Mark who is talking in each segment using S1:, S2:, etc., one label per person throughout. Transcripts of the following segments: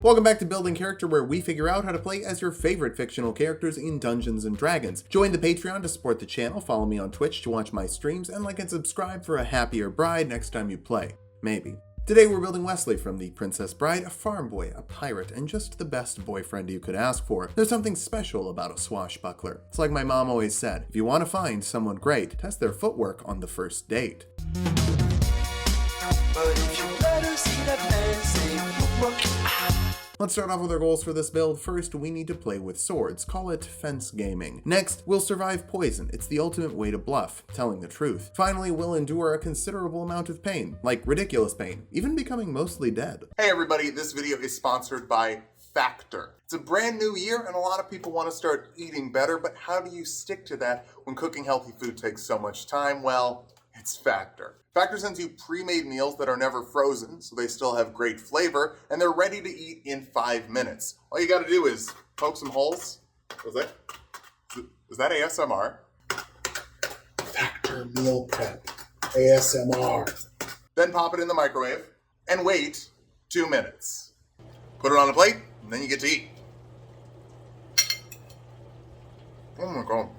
S1: Welcome back to Building Character, where we figure out how to play as your favorite fictional characters in Dungeons & Dragons. Join the Patreon to support the channel, follow me on Twitch to watch my streams, and like and subscribe for a happier bride next time you play. Maybe. Today we're building Westley from The Princess Bride, a farm boy, a pirate, and just the best boyfriend you could ask for. There's something special about a swashbuckler. It's like my mom always said, if you want to find someone great, test their footwork on the first date. Let's start off with our goals for this build. First, we need to play with swords. Call it fence gaming. Next, we'll survive poison. It's the ultimate way to bluff, telling the truth. Finally, we'll endure a considerable amount of pain, like ridiculous pain, even becoming mostly dead. Hey everybody, this video is sponsored by Factor. It's a brand new year and a lot of people want to start eating better, but how do you stick to that when cooking healthy food takes so much time? Well, it's Factor. Factor sends you pre-made meals that are never frozen, so they still have great flavor, and they're ready to eat in 5 minutes. All you gotta do is poke some holes. Was that ASMR?
S2: Factor meal prep. ASMR.
S1: Then pop it in the microwave, and wait 2 minutes. Put it on a plate, and then you get to eat. Oh my god.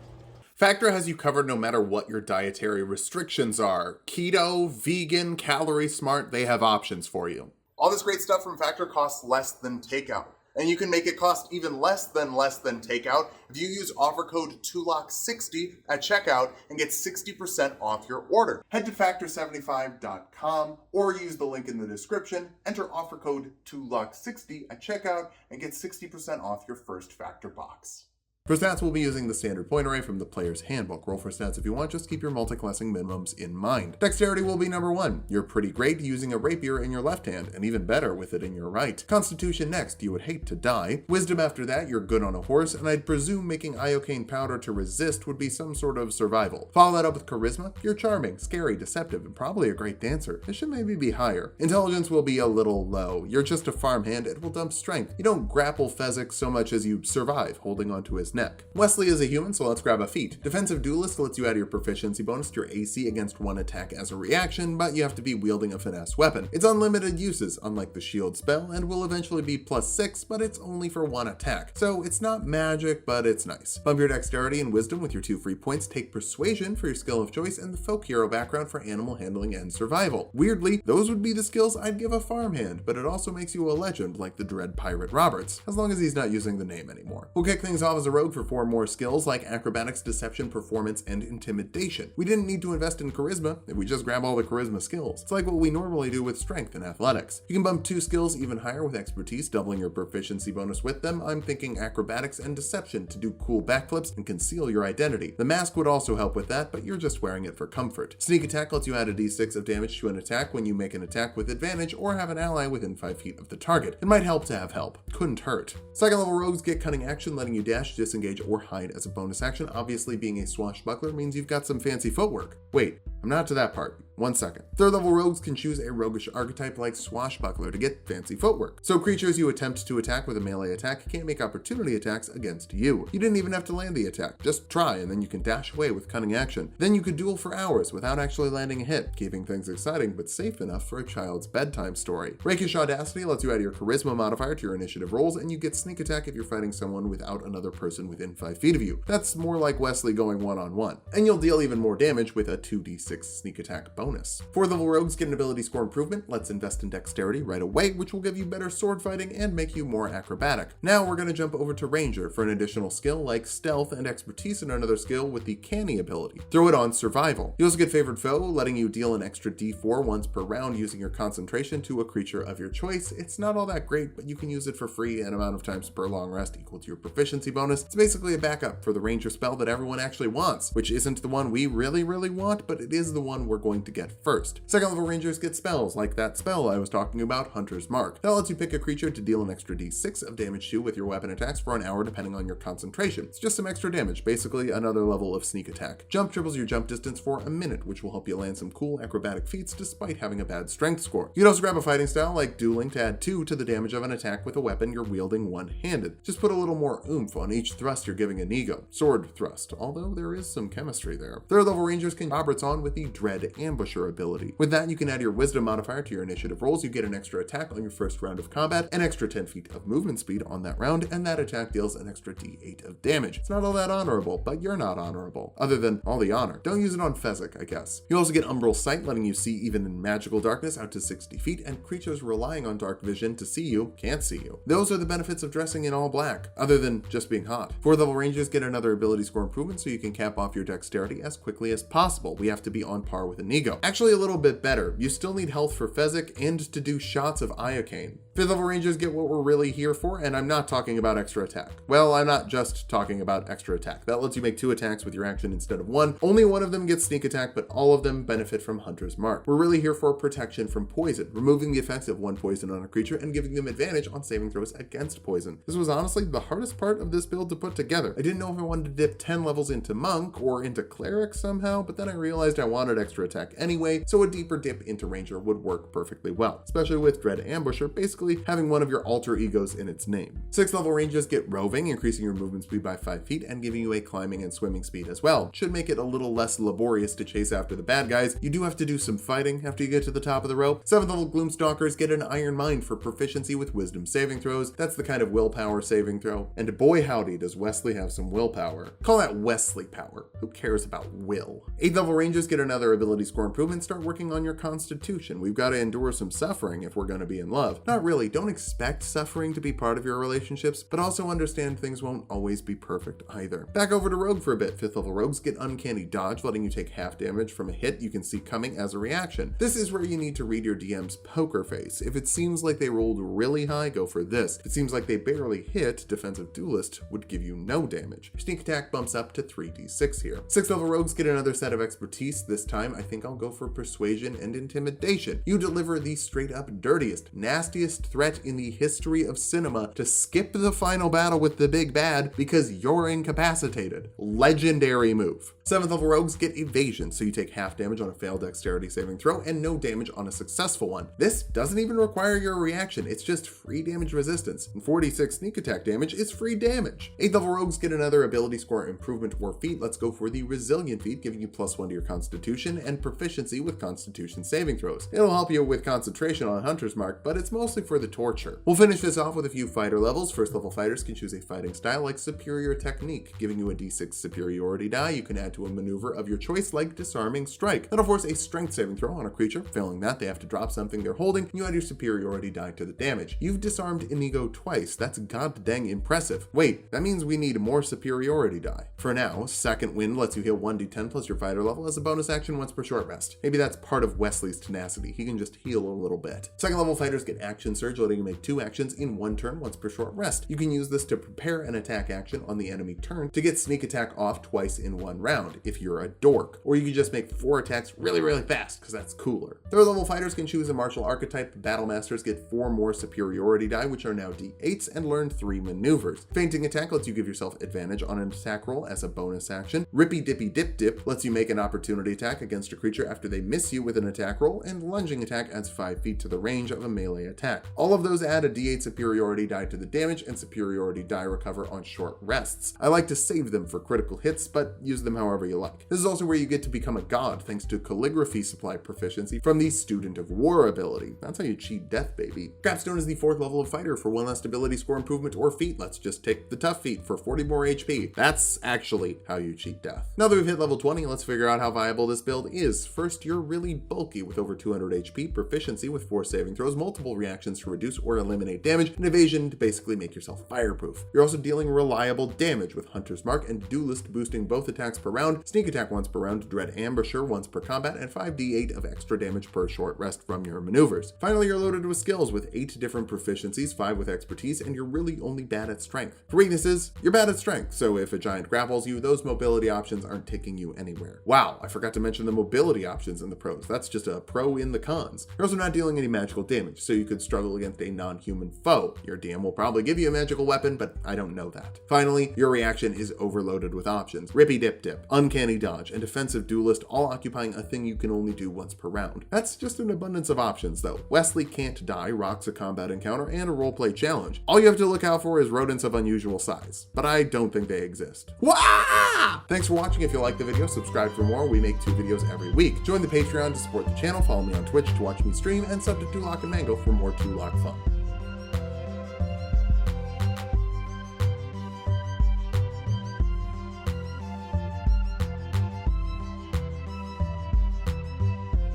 S1: Factor has you covered no matter what your dietary restrictions are. Keto, vegan, calorie smart, they have options for you. All this great stuff from Factor costs less than takeout. And you can make it cost even less than takeout if you use offer code Tulok60 at checkout and get 60% off your order. Head to factor75.com or use the link in the description, enter offer code Tulok60 at checkout and get 60% off your first Factor box. For stats, we'll be using the standard point array from the player's handbook. Roll for stats if you want, just keep your multi-classing minimums in mind. Dexterity will be number 1. You're pretty great using a rapier in your left hand, and even better with it in your right. Constitution next, you would hate to die. Wisdom after that, you're good on a horse, and I'd presume making iocane powder to resist would be some sort of survival. Follow that up with charisma, you're charming, scary, deceptive, and probably a great dancer. This should maybe be higher. Intelligence will be a little low. You're just a farmhand, it will dump strength. You don't grapple Fezzik so much as you survive, holding onto his neck. Wesley is a human, so let's grab a feat. Defensive Duelist lets you add your proficiency bonus to your AC against one attack as a reaction, but you have to be wielding a finesse weapon. It's unlimited uses, unlike the shield spell, and will eventually be +6, but it's only for one attack. So it's not magic, but it's nice. Bump your dexterity and wisdom with your 2 free points, take persuasion for your skill of choice, and the folk hero background for animal handling and survival. Weirdly, those would be the skills I'd give a farmhand, but it also makes you a legend like the Dread Pirate Roberts, as long as he's not using the name anymore. We'll kick things off as a rogue for 4 more skills like acrobatics, deception, performance, and intimidation. We didn't need to invest in charisma if we just grab all the charisma skills. It's like what we normally do with strength and athletics. You can bump 2 skills even higher with expertise, doubling your proficiency bonus with them. I'm thinking acrobatics and deception to do cool backflips and conceal your identity. The mask would also help with that, but you're just wearing it for comfort. Sneak attack lets you add a d6 of damage to an attack when you make an attack with advantage or have an ally within 5 feet of the target. It might help to have help. Couldn't hurt. Second level rogues get cunning action, letting you dash, disengage, or hide as a bonus action. Obviously, being a swashbuckler means you've got some fancy footwork. Wait, I'm not to that part. 1 second. Third level rogues can choose a roguish archetype like swashbuckler to get fancy footwork. So creatures you attempt to attack with a melee attack can't make opportunity attacks against you. You didn't even have to land the attack. Just try and then you can dash away with cunning action. Then you could duel for hours without actually landing a hit, keeping things exciting but safe enough for a child's bedtime story. Rakish audacity lets you add your charisma modifier to your initiative rolls, and you get sneak attack if you're fighting someone without another person within 5 feet of you. That's more like Wesley going one-on-one. And you'll deal even more damage with a 2d6 sneak attack bonus. Fourth level rogues get an ability score improvement. Let's invest in dexterity right away, which will give you better sword fighting and make you more acrobatic. Now we're going to jump over to ranger for an additional skill like stealth and expertise, and another skill with the canny ability. Throw it on survival. You also get favored foe, letting you deal an extra d4 once per round using your concentration to a creature of your choice. It's not all that great, but you can use it for free an amount of times per long rest equal to your proficiency bonus. It's basically a backup for the ranger spell that everyone actually wants, which isn't the one we really want, but it is the one we're going to get first. Second level rangers get spells like that spell I was talking about, Hunter's Mark. That lets you pick a creature to deal an extra d6 of damage to with your weapon attacks for an hour depending on your concentration. It's just some extra damage, basically another level of sneak attack. Jump triples your jump distance for a minute, which will help you land some cool acrobatic feats despite having a bad strength score. You can also grab a fighting style like dueling to add 2 to the damage of an attack with a weapon you're wielding one-handed. Just put a little more oomph on each thrust you're giving Inigo. Sword thrust, although there is some chemistry there. Third level rangers can Roberts on with the Dread Ambush ambusher ability. With that, you can add your wisdom modifier to your initiative rolls. You get an extra attack on your first round of combat, an extra 10 feet of movement speed on that round, and that attack deals an extra d8 of damage. It's not all that honorable, but you're not honorable, other than all the honor. Don't use it on Fezzik, I guess. You also get Umbral Sight, letting you see even in magical darkness out to 60 feet, and creatures relying on dark vision to see you can't see you. Those are the benefits of dressing in all black, other than just being hot. 4th level rangers get another ability score improvement, so you can cap off your dexterity as quickly as possible. We have to be on par with Inigo. Actually, a little bit better. You still need health for Fezzik and to do shots of Iocane. 5th level rangers get what we're really here for, and I'm not talking about extra attack. Well, I'm not just talking about extra attack. That lets you make 2 attacks with your action instead of 1. Only one of them gets sneak attack, but all of them benefit from Hunter's Mark. We're really here for protection from poison, removing the effects of 1 poison on a creature and giving them advantage on saving throws against poison. This was honestly the hardest part of this build to put together. I didn't know if I wanted to dip 10 levels into Monk or into Cleric somehow, but then I realized I wanted extra attack anyway, so a deeper dip into Ranger would work perfectly well, especially with Dread Ambusher basically having one of your alter egos in its name. 6th level rangers get Roving, increasing your movement speed by 5 feet and giving you a climbing and swimming speed as well. Should make it a little less laborious to chase after the bad guys. You do have to do some fighting after you get to the top of the rope. 7th level Gloomstalkers get an Iron Mind for proficiency with wisdom saving throws. That's the kind of willpower saving throw. And boy howdy does Westley have some willpower. Call that Westley power. Who cares about will? 8th level rangers get another ability score improvement. Start working on your constitution. We've got to endure some suffering if we're going to be in love. Not really. Don't expect suffering to be part of your relationships, but also understand things won't always be perfect either. Back over to Rogue for a bit. 5th level rogues get Uncanny Dodge, letting you take half damage from a hit you can see coming as a reaction. This is where you need to read your DM's poker face. If it seems like they rolled really high, go for this. If it seems like they barely hit, Defensive Duelist would give you no damage. Your sneak attack bumps up to 3d6 here. 6th level rogues get another set of expertise. This time, I think I'll go for Persuasion and Intimidation. You deliver the straight up dirtiest, nastiest threat in the history of cinema to skip the final battle with the big bad because you're incapacitated. Legendary move. 7th level rogues get Evasion, so you take half damage on a failed dexterity saving throw and no damage on a successful one. This doesn't even require your reaction, it's just free damage resistance. And 46 sneak attack damage is free damage. 8th level rogues get another ability score improvement or feat. Let's go for the Resilient feat, giving you +1 to your constitution and proficiency with constitution saving throws. It'll help you with concentration on Hunter's Mark, but it's mostly for the torture. We'll finish this off with a few fighter levels. 1st level fighters can choose a fighting style like Superior Technique, giving you a d6 superiority die you can add to a maneuver of your choice like Disarming Strike. That'll force a strength saving throw on a creature. Failing that, they have to drop something they're holding, and you add your superiority die to the damage. You've disarmed Inigo twice. That's god dang impressive. Wait, that means we need more superiority die. For now, Second Wind lets you heal 1d10 plus your fighter level as a bonus action once per short rest. Maybe that's part of Wesley's tenacity. He can just heal a little bit. 2nd level fighters get Action Surge, letting you make 2 actions in 1 turn once per short rest. You can use this to prepare an attack action on the enemy turn to get sneak attack off twice in 1 round if you're a dork. Or you can just make 4 attacks really fast because that's cooler. 3rd level fighters can choose a martial archetype. Battle masters get 4 more superiority die, which are now d8s, and learn 3 maneuvers. Fainting attack lets you give yourself advantage on an attack roll as a bonus action. Rippy Dippy Dip Dip lets you make an opportunity attack against a creature after they miss you with an attack roll, and lunging attack adds 5 feet to the range of a melee attack. All of those add a d8 superiority die to the damage and superiority die recover on short rests. I like to save them for critical hits, but use them however you like. This is also where you get to become a god thanks to calligraphy supply proficiency from the Student of War ability. That's how you cheat death, baby. Capstone is the 4th level of fighter. For 1 less ability score improvement or feat, let's just take the tough feat for 40 more HP. That's actually how you cheat death. Now that we've hit level 20, let's figure out how viable this build is. First, you're really bulky with over 200 HP, proficiency with 4 saving throws, multiple reactions to reduce or eliminate damage, and evasion to basically make yourself fireproof. You're also dealing reliable damage with Hunter's Mark and Duelist boosting both attacks per round, sneak attack once per round, Dread Ambusher once per combat, and 5d8 of extra damage per short rest from your maneuvers. Finally, you're loaded with skills with 8 different proficiencies, 5 with expertise, and you're really only bad at strength. For weaknesses, you're bad at strength, so if a giant grapples you, those mobility options aren't taking you anywhere. Wow, I forgot to mention the mobility options in the pros. That's just a pro in the cons. You're also not dealing any magical damage, so you could struggle against a non-human foe. Your DM will probably give you a magical weapon, but I don't know that. Finally, your reaction is overloaded with options. Rippy Dip Dip, Uncanny Dodge, and Defensive Duelist, all occupying a thing you can only do once per round. That's just an abundance of options, though. Westley can't die, rocks a combat encounter, and a roleplay challenge. All you have to look out for is rodents of unusual size, but I don't think they exist. Wah! Thanks for watching. If you like the video, subscribe for more. We make 2 videos every week. week. Join the Patreon to support the channel, follow me on Twitch to watch me stream, and sub to Tulok and Mango for more Tulok fun.